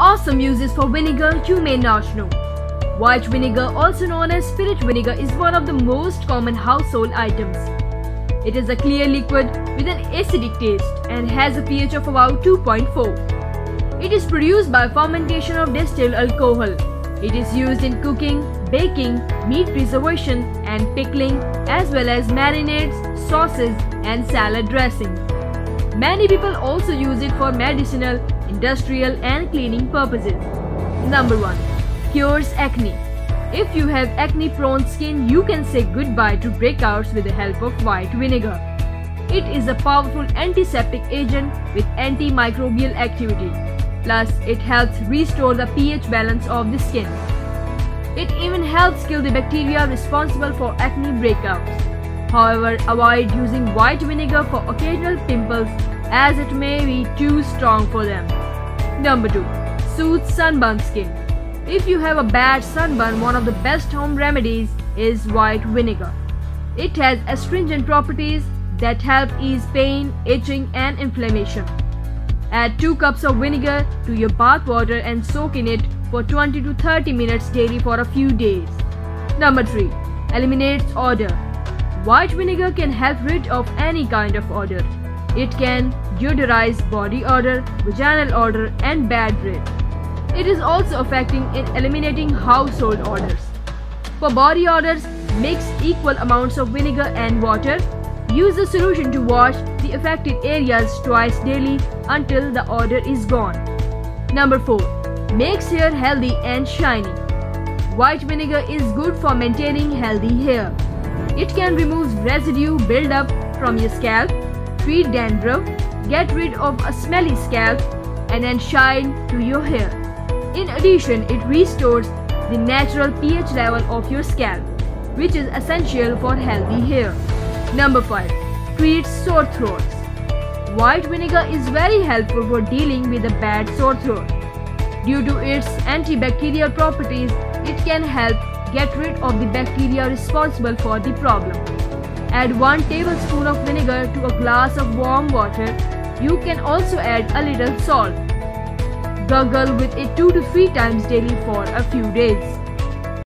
awesome uses for vinegar you may not know. White vinegar, also known as spirit vinegar, is one of the most common household items. It is a clear liquid with an acidic taste and has a pH of about 2.4. It is produced by fermentation of distilled alcohol. It is used in cooking, baking, meat preservation and pickling, as well as marinades, sauces and salad dressing. Many people also use it for medicinal, industrial and cleaning purposes. Number 1. Cures acne. If you have acne-prone skin, you can say goodbye to breakouts with the help of white vinegar. It is a powerful antiseptic agent with antimicrobial activity. Plus, it helps restore the pH balance of the skin. It even helps kill the bacteria responsible for acne breakouts. However, avoid using white vinegar for occasional pimples as it may be too strong for them. Number 2. Soothes sunburned skin. If you have a bad sunburn, one of the best home remedies is white vinegar. It has astringent properties that help ease pain, itching and inflammation. Add 2 cups of vinegar to your bath water and soak in it for 20 to 30 minutes daily for a few days. Number 3. Eliminates odor. White vinegar can help rid of any kind of odor. It can deodorize body odor, vaginal odor and bad breath. It is also effective in eliminating household odors. For body odors, mix equal amounts of vinegar and water. Use the solution to wash the affected areas twice daily until the odor is gone. Number 4. Makes hair healthy and shiny. White vinegar is good for maintaining healthy hair. It can remove residue build-up from your scalp, treat dandruff, get rid of a smelly scalp, and add shine to your hair. In addition, it restores the natural pH level of your scalp, which is essential for healthy hair. Number 5. Treats sore throats. White vinegar is very helpful for dealing with a bad sore throat. Due to its antibacterial properties, it can help get rid of the bacteria responsible for the problem. Add 1 tablespoon of vinegar to a glass of warm water. You can also add a little salt. Gargle with it 2 to 3 times daily for a few days.